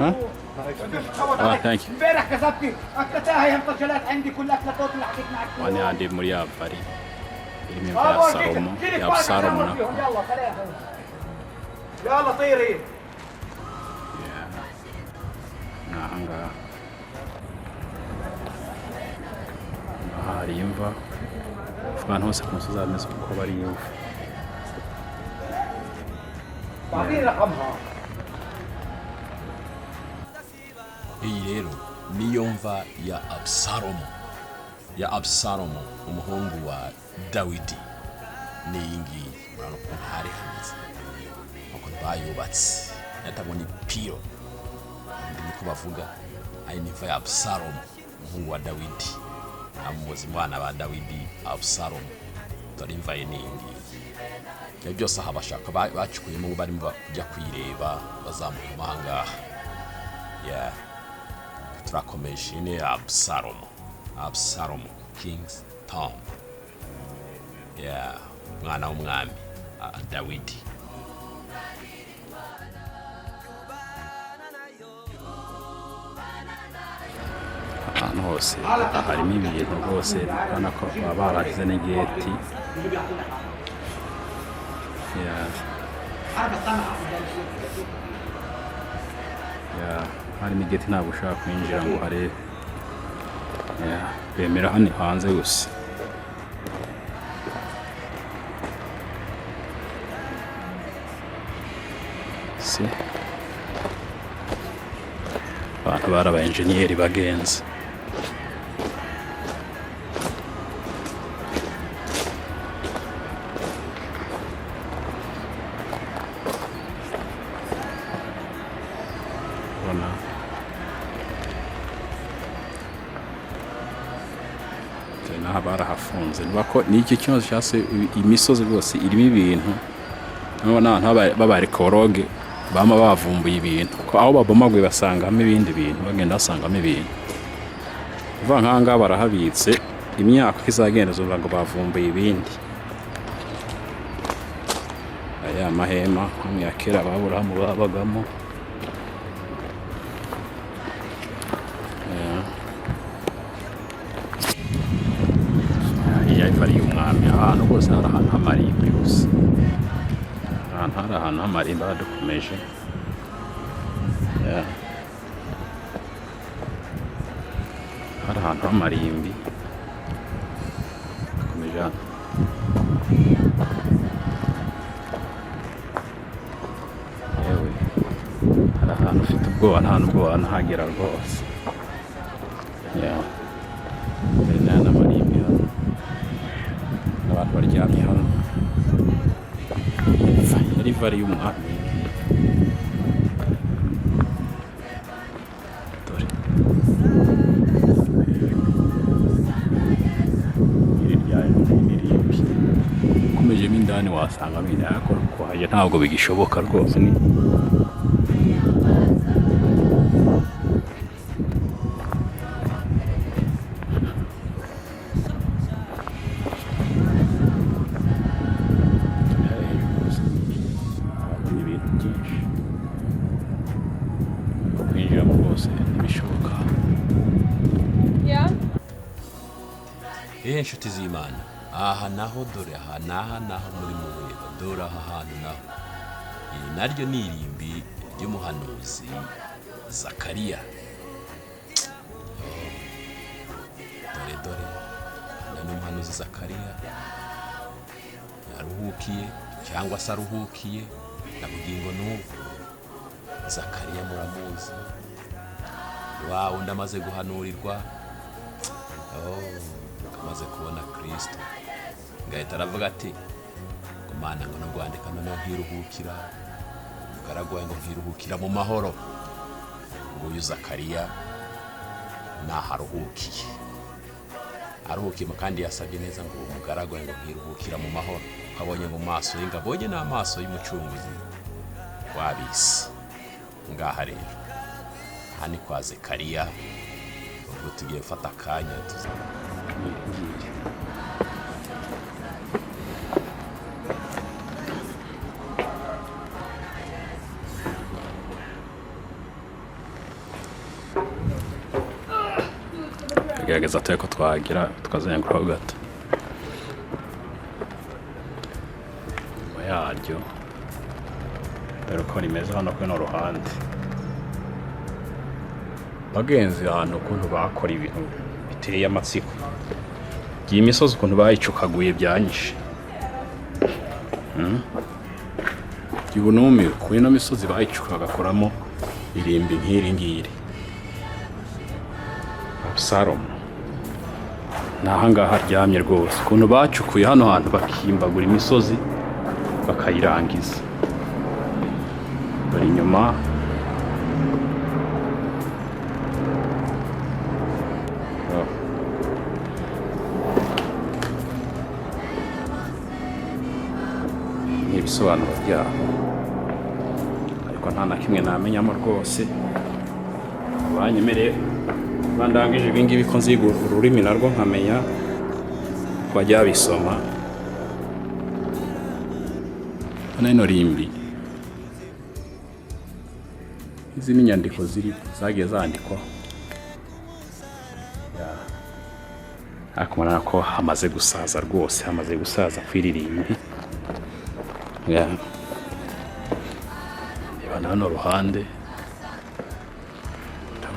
ها؟ ثانك يو. امبارح كسبتي اكلتها هي مسجلات عندي كل اكلاتات اللي حكيت معك فيها. وانا عندي muri bari irimo Absalomo Absalomo nako. يلا سلام. يلا طيري. Nahanga hari imva abantu hose ku musozi ameze uko bari imva. بعطيني رقمها. Iyi rero niyo mva ya Absalomo umuhungu wa Dawidi. Ni iyi ngiyi urabona ukuntu hari hameze ukuntu bayubatse yatabona ipiro ndiko bavuga ari ni mva ya Absalomo umuhungu wa Dawidi amuzi mwana ba Dawidi Absalomo dore imva ye ni iyi ngiyi. Ibyo byose aha bashaka bacukuyemo barimo kujya kwireba bazamuka ahangaha. Turakomeje ni Absalomo King's Tomb. Mwana w'Umwami Dawidi. Ahantu hose harimo ibintu rwose urabona ko baba barashyize n'igeti. Harimo igeti ntabwo ushaka kwinjira ngo harebe. Bemera hano hanze gusa. Si abantu bari aba enjeniyeri bagenzi. Barahafunze nubako n'iki cyose cyase imisozi rwose irimo ibintu n'abantu b'abarikoroge bama bavumbuye ibintu ko aho babomaguye basangamo ibindi bintu bagenda basangamo ibintu uva nkanga barahabitse imyaka izagenda zo ngo bavumbuye ibindi. Aya mahema amyakera baburamu babagamo. RYA Umwami ahantu hose hari ahantu h'amarimbi gusa. Hari ahantu h'amarimbi badukomeje. Hari ahantu h'amarimbi dukomeje hano. Yewe hari ahantu ufite ubwoba nta n'ubwoba ntahagera rwose. Abantu baryamye hano. RYA Umwami. Dore irimbi ukomejemo indani wasangamo ariko kuhajya ntabwo bigishoboka rwose. Ni inshuti z'Imana aha naho dore aha naho muri muri dore aha hantu naho naryo ni irimbi ry'umuhanuzi Zakariya. Dore n'umuhanuzi Zakariya yaruhukiye cyangwa se aruhukiye na bugingo n'ubu. Zakariya muramuzi wa undi amaze guhanurirwa amaze kubona Kristo ngahita aravuga ati Mana ngo nurwandika noneho nkiruhukira garagwaye ngo nkiruhukira mu mahoro. Nguyu Zakariya aruhukiye kandi yasabye neza ngo umugaragwaye ngo nkiruhukira mu mahoro. Kabonye mu maso ye ngabonye n'amaso y'umucunguzi wabisi. Ngaha rero hani kwa Zakariya ubwo tugiye gufata akanya turagerageza tuye ko twagira tukazenguraho gato nyuma yaryo dore ko rimeze hano kuri no ruhande bagenzi ahantu ukuntu bakora ibintu biteye amatsiko iyi misozi ukuntu bayicukaguye byanyishe Ibunume kuri no misozi bayicuka bagakoramo irimbi nk'iri ngiri Absalomo nahangaha aryamye rwose ukuntu bacukuye hano hantu bakimbagura imisozi bakayirangiza bari inyuma ibisobanuro byaho ariko nta na kimwe namenyamo rwose banyemereye bandangije ibingibi ko nziga ururimi narwo nkamenya bajya bisoma hano rimbi izi ni inyandiko zagiye zandikwa akumana ko hamaze gusaza rwose hamaze gusaza kwiririmbi niba hano ruhande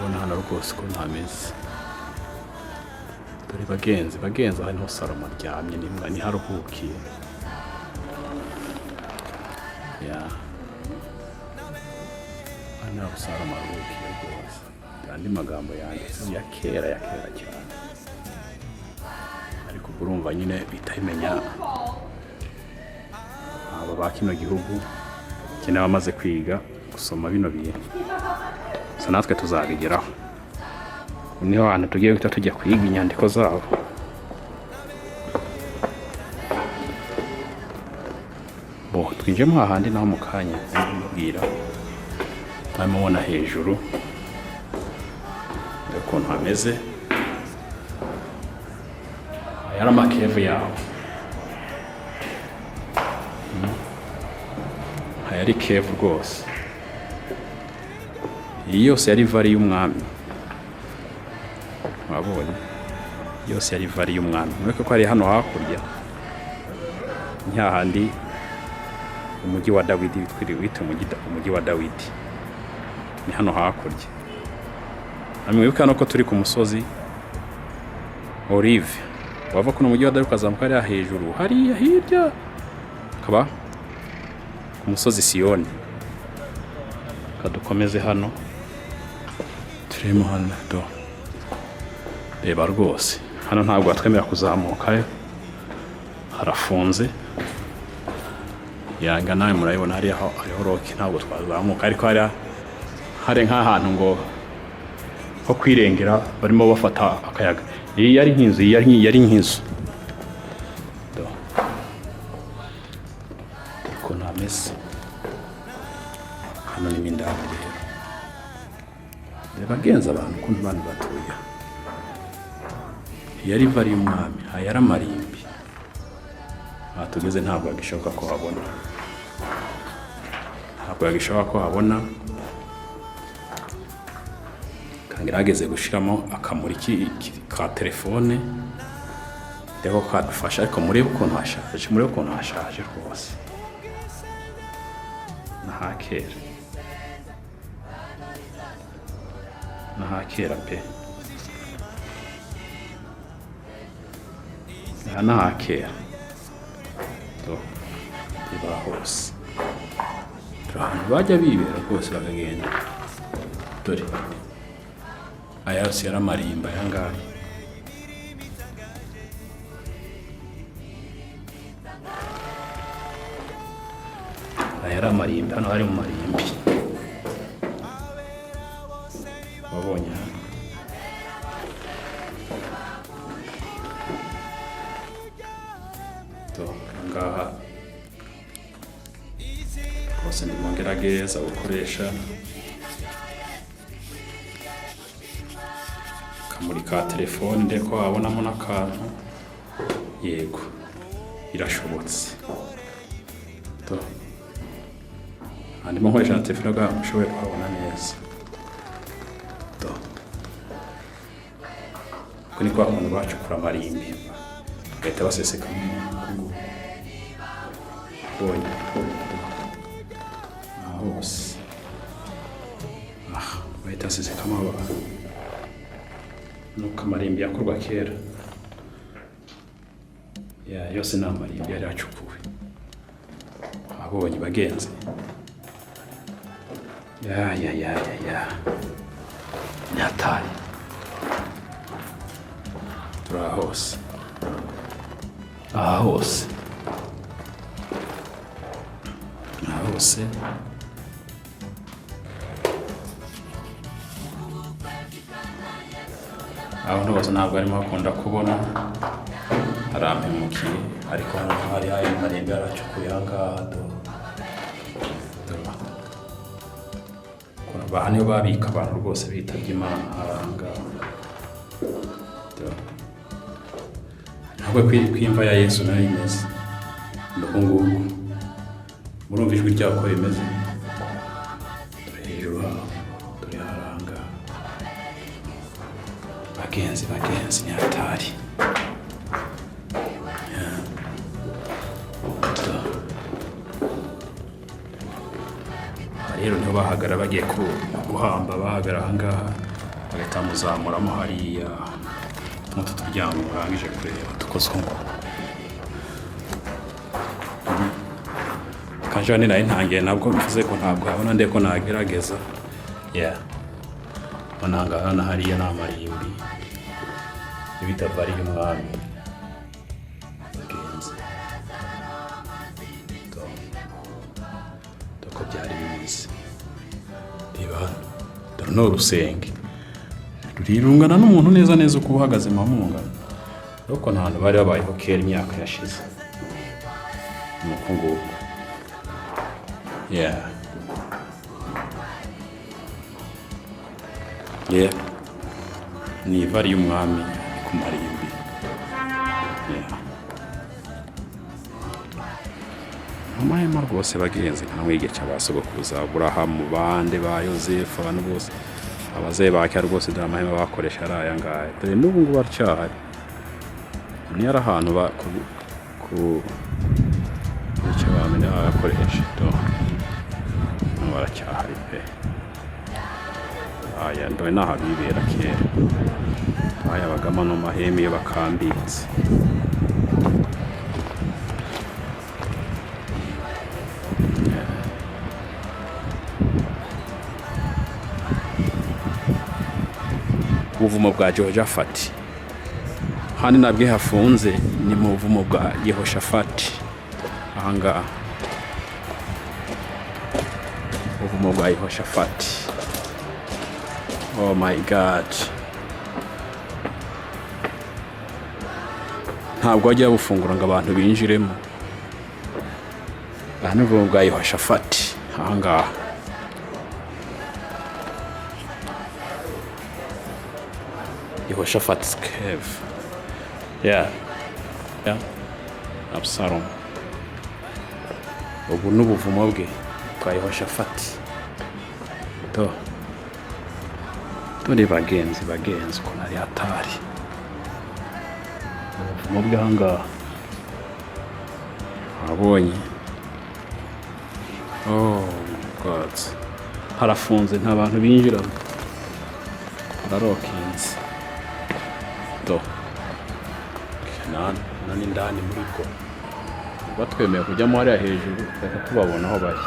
ndabona hano rwose ko ntameze dore bagenzi aha niho Salomo aryamye ni haruhukiye hano Salomo aruhukiye rwose andi magambo yanditse ya kera cyane ariko urumva nyine bitayimenya abo ba kino gihugu cyane bamaze kwiga gusoma bino bintu so natwe tuzabigeraho niho hantu tugiye guhita tujya kwiga inyandiko zabo twinjemo hahandi naho mu kanya ndabwira namubona hejuru ukuntu hameze aya amakevu yaho yari kevu rwose iyi yose yari vari y'umwami wabonye yose yari vari y'umwami mureke ko ari hano hakurya nyahandi umujyi wa Dawidi witwa umujyi wa Dawidi ni hano hakurya amwibuka no ko turi ku musozi Olive wava kuno umujyi wa Dawidi ukazamuka ari hejuru hariya hirya Akaba ku musozi Siyoni kadukomeze hano turimo hano reba rwose hano ntabwo atwemera kuzamuka harafunze yanga nawe murayibona hariho roki ntabwo twazamuka ariko hari nk'ahantu ngo ho kwirengera barimo bafata akayaga iyi yari nk'inzu ko ntameze hano ni mindabo rero bagenza abantu ukuntu abantu batuye yari vari y'umwami ayari amarimbi tugeze ntabwo yagishoboka ko habona kangerageze gushiramo akamuri ka telefone rero kadufasha ariko murebe ukuntu hashaje rwose nahakera pe nahakera biba hose ahantu bajya bibera rwose bakagenda dore aya yose yari amarimba ayangaya aya yari amarimba hano hari mu marimbi wabonye hano ngaha rwose ndimo ngerageza gukoresha akamuri ka telefone ndeko wabonamo n'akantu yego irashobotse ndimo nkoresha na telefone bwa mushoboye kuhabona neza ni kwa kuntu bacukura amarimbi bagahita baseseka bonye hose bahita basesekamo abantu nuko amarimbi yakorwa kera yose ni amarimbi yari acukuwe abonye bagenzi nyatari turahose hose abantu bose ntabwo barimo bakunda kubona harampemukiye ariko hano hari ayo marimbi yaracukuye ahangaha aha niho babika abantu rwose bitabye Imana ahangaha ntabwo kw'imva ya Yesu nayo imeze nuko nguko murumva ijwi ryako rimeze turi hejuru hano turi ahangaha bagenzi nyatari rero niho bahagara bagiye guhamba bahagara ahangaha bagahita muzamuramo hariya mutu turyango murangije kureba dukozwe ngo kanjani nayo ntangiye nabwo mvuze ko ntabwo habona ndeko nagerageza mananga na hariya na marimbi ibitavariye umwami bagenzi doko byari bimeze reba dore no rusenge rurirungana n'umuntu neza uko uhagaze mamungana ariko nta hantu bari babayeho kera imyaka yashize nuko nguko ni iva ry'umwami ku marimbi amahema rwose bagenzi nka mwigica basogokuza Aburahamu bande ba Yosefu abantu bose abaze bake rwose dore amahema bakoresha ari aya ngaya dore n'ubu ngubu baracahari ni ari ahantu ku icyo bamenya bagakoresha baracyahari pe ndowe n'ahantu bibera kera bagamo no mahema iyo bakambitse ubuvumo bwa Jehoshafati hano nabwo hafunze ni mu buvumo bwa Yehoshafati ahangaha ubuvumo bwa Yehoshafati. Oh my God, ntabwo wajya bufungura ngo abantu binjiremo. Aha ni ubuvumo bwa Yehoshafati ahangaha. Yehoshaphat's cave. Absalomo. Ubu n'ubuvumo bwe kwa Yehoshafati. Turi bagenzi ko nari atari. Ubuvumo bwe ahangaha. Abonye. Oh God. Harafunze nta bantu binjiramo. Hararokinze. Nani ndani muri ko batwemeye kujyamo hariya hejuru tubabona aho bari,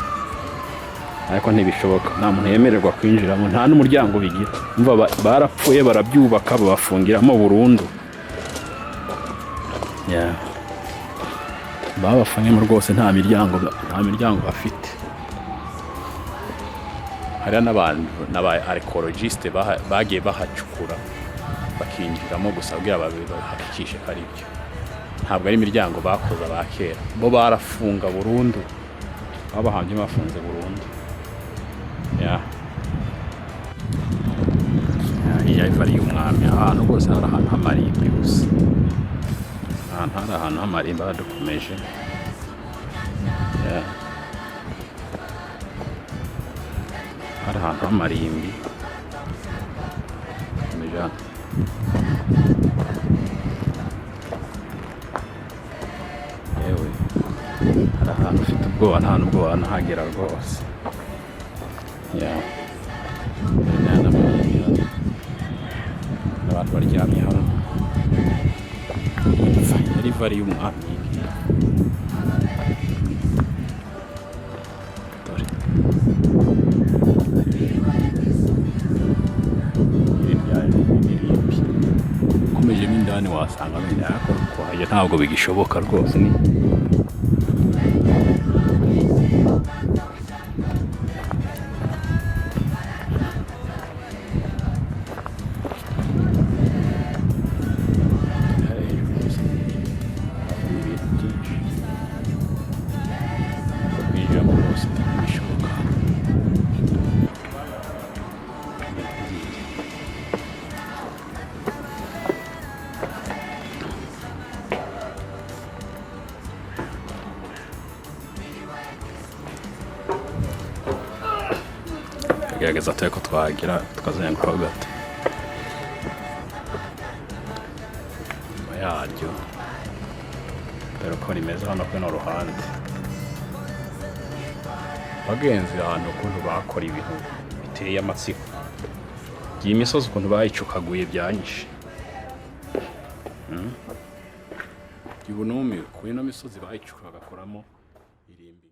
ariko ntibishoboka, nta muntu yemererwa kwinjiramo, nta n'umuryango bigira. Umva barapfuye barabyubaka babafungiramo burundu. Babafanyemo rwose nta miryango bafite. Hariya n'abantu n'aba archaeologiste bagiye bahacukura bakinjiramo gusa kugira bahakikishe ko ari byo. Ntabwo ari imiryango bakoze abakera, bo barafunga burundu, abahambye bafunze burundu. Yari umwami, ahantu hose hari ahantu h'amarimbi gusa, hari ahantu h'amarimbi badukomeje. Hari ahantu h'amarimbi ubwoba nta nubwo wanahagera rwose abantu baryamye hano yari vari y'umwami ukomejemo indani wasanga bene ariko kuhajya ntabwo bigishoboka rwose ni gerageza tube ko twagira tukazenguruka gato nyuma yaryo dore ko rimeze hano kuri no ruhande bagenzi ahantu ukuntu bakora ibintu biteye amatsiko iyi misozi ukuntu bayicukaguye byanyishe ubu numiwe kuri ino misozi bayicuka bagakoramo irimbi